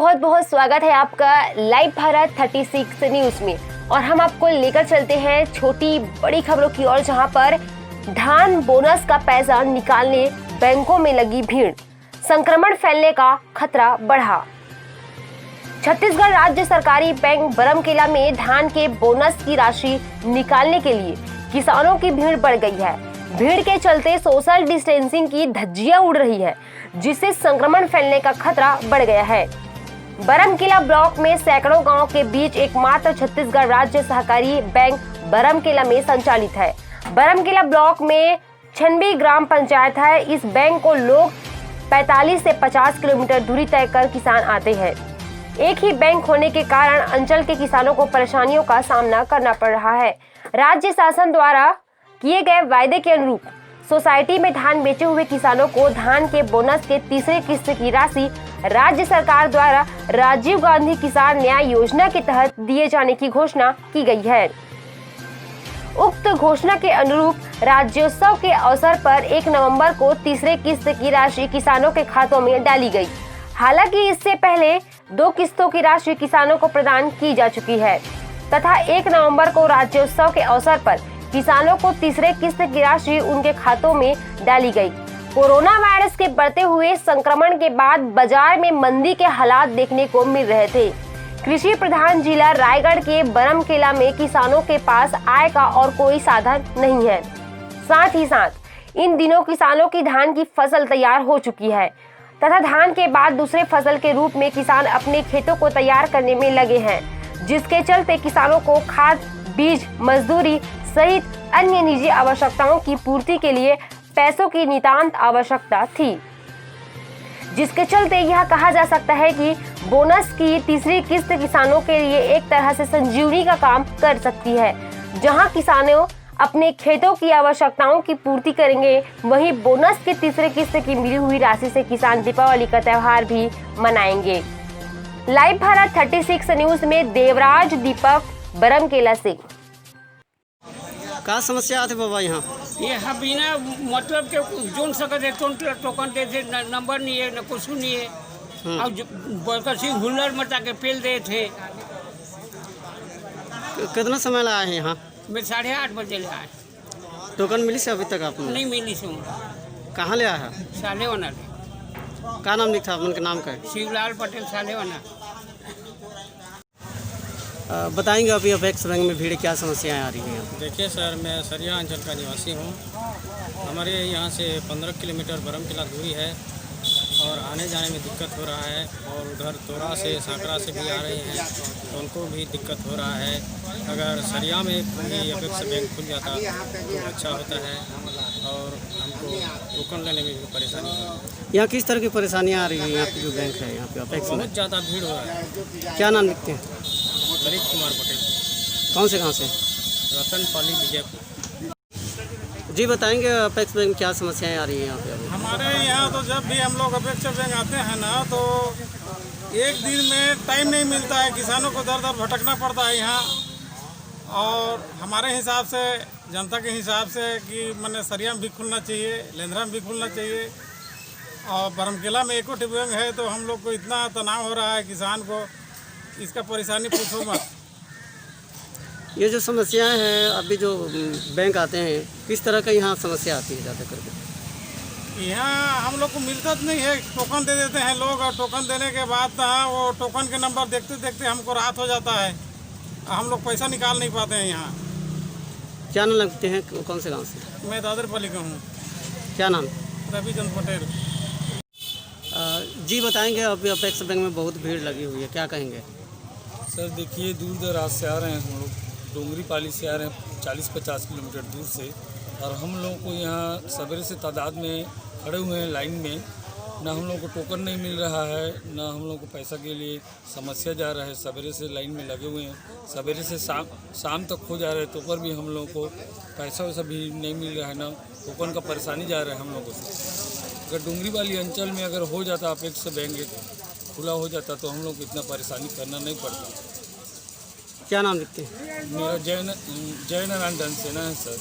बहुत बहुत स्वागत है आपका लाइव भारत 36 न्यूज में। और हम आपको लेकर चलते हैं छोटी बड़ी खबरों की ओर, जहां पर धान बोनस का पैसा निकालने बैंकों में लगी भीड़, संक्रमण फैलने का खतरा बढ़ा। छत्तीसगढ़ राज्य सरकारी बैंक बरमकेला में धान के बोनस की राशि निकालने के लिए किसानों की भीड़ बढ़ गई है। भीड़ के चलते सोशल डिस्टेंसिंग की धज्जियां उड़ रही है, जिससे संक्रमण फैलने का खतरा बढ़ गया है। बरमकेला ब्लॉक में सैकड़ों गांवों के बीच एकमात्र छत्तीसगढ़ राज्य सहकारी बैंक बरमकेला में संचालित है। बरमकेला ब्लॉक में 96 ग्राम पंचायत है। इस बैंक को लोग 45 से 50 किलोमीटर दूरी तय कर किसान आते हैं। एक ही बैंक होने के कारण अंचल के किसानों को परेशानियों का सामना करना पड़ रहा है। राज्य शासन द्वारा किए गए वायदे के अनुरूप सोसाइटी में धान बेचे हुए किसानों को धान के बोनस के तीसरे किस्त की राशि राज्य सरकार द्वारा राजीव गांधी किसान न्याय योजना के तहत दिए जाने की घोषणा की गई है। उक्त घोषणा के अनुरूप राज्योत्सव के अवसर पर 1 नवंबर को तीसरे किस्त की राशि किसानों के खातों में डाली गई। हालांकि इससे पहले 2 किस्तों की राशि किसानों को प्रदान की जा चुकी है तथा 1 नवंबर को राज्योत्सव के अवसर पर किसानों को तीसरे किस्त की राशि उनके खातों में डाली गई। कोरोना वायरस के बढ़ते हुए संक्रमण के बाद बाजार में मंदी के हालात देखने को मिल रहे थे। कृषि प्रधान जिला रायगढ़ के बरमकेला में किसानों के पास आय का और कोई साधन नहीं है। साथ ही साथ इन दिनों किसानों की धान की फसल तैयार हो चुकी है तथा धान के बाद दूसरे फसल के रूप में किसान अपने खेतों को तैयार करने में लगे हैं, जिसके चलते किसानों को खाद, बीज, मजदूरी सहित अन्य निजी आवश्यकताओं की पूर्ति के लिए पैसों की नितांत आवश्यकता थी, जिसके चलते यह कहा जा सकता है कि बोनस की तीसरी किस्त किसानों के लिए एक तरह से संजीवनी का काम कर सकती है। जहां किसानों अपने खेतों की आवश्यकताओं की पूर्ति करेंगे, वहीं बोनस की तीसरे किस्त की मिली हुई राशि से किसान दीपावली का त्योहार भी मनाएंगे। लाइव भारत 36 न्यूज में देवराज दीपक बरमकेला से। का समस्या आते बाबा यहाँ? ये बिना मतलब के जोन सकते है टोकन दे थे, नंबर नहीं है, न कुछ नहीं है। और बरकर सिंह हुल्लर मचा के पेल दे थे। कितना समय लगा है यहाँ? मैं 8:30 बजे ले आए। टोकन मिली से अभी तक आपने? नहीं मिली से। कहाँ ले आया? सालेवाना। का नाम लिखा था? उनके नाम का है? शिवलाल पटेल, सालेवाना। बताएंगे अभी अपेक्स बैंक में भीड़ क्या समस्याएं आ रही हैं? देखिए सर, मैं सरिया अंचल का निवासी हूँ। हमारे यहाँ से 15 किलोमीटर बरमकेला दूरी है और आने जाने में दिक्कत हो रहा है। और उधर तोरा से, सांकरा से भी आ रहे हैं तो उनको भी दिक्कत हो रहा है। अगर सरिया में भी अपेक्स बैंक खुल जाता तो अच्छा होता है और हमको टोकन लेने में भी परेशानी हो रही है। यहाँ किस तरह की परेशानियाँ आ रही है? यहाँ पे जो बैंक है यहाँ पे अपेक्स में बहुत ज़्यादा भीड़ हो रहा है। क्या नाम लिखते हैं? ललित कुमार पटेल। कहाँ से? रतनपाली, विजयपुर। जी बताएंगे अपेक्स बैंक में क्या समस्याएं आ रही हैं यहाँ पे अभी? हमारे यहाँ तो जब भी हम लोग अपेक्स बैंक आते हैं ना, तो एक दिन में टाइम नहीं मिलता है। किसानों को दर दर भटकना पड़ता है यहाँ। और हमारे हिसाब से, जनता के हिसाब से कि मैंने सरिया में भी खुलना चाहिए, लेंद्रा में भी खुलना चाहिए। और बरमकेला में एको बैंक है तो हम लोग को इतना तनाव हो रहा है किसान को, इसका परेशानी पूछो मत। ये जो समस्याएं हैं, अभी जो बैंक आते हैं, किस तरह का यहाँ समस्या आती है ज़्यादा करके? यहाँ हम लोग को मिलता तो नहीं है। टोकन दे देते हैं लोग और टोकन देने के बाद वो टोकन के नंबर देखते देखते हमको रात हो जाता है। हम लोग पैसा निकाल नहीं पाते हैं यहाँ। क्या नाम लगते हैं? कौन से गाँव से? मैं दादरपाली का हूँ। क्या नाम? रविचंद पटेल। जी बताएंगे अभी अपेक्स बैंक में बहुत भीड़ लगी हुई है, क्या कहेंगे? सर देखिए, दूर दराज से आ रहे हैं हम लोग, डोंगरी पाली से आ रहे हैं 40-50 किलोमीटर दूर से। और हम लोगों को यहाँ सवेरे से तादाद में खड़े हुए हैं लाइन में। ना हम लोगों को टोकन नहीं मिल रहा है, ना हम लोगों को पैसा के लिए समस्या जा रहा है। सवेरे से लाइन में लगे हुए हैं, सवेरे से शाम तक हो जा रहे हैं, तो पर भी हम लोगों को पैसा वैसा भी नहीं मिल रहा है, ना टोकन का परेशानी जा रहा है हम लोगों से। अगर डोंगरी वाली अंचल में अगर हो जाता अपेक्स बैंक खुला हो जाता तो हम लोग को इतना परेशानी करना नहीं पड़ता। क्या नाम लिखते हैं? मेरा जय नारायण सेना है सर।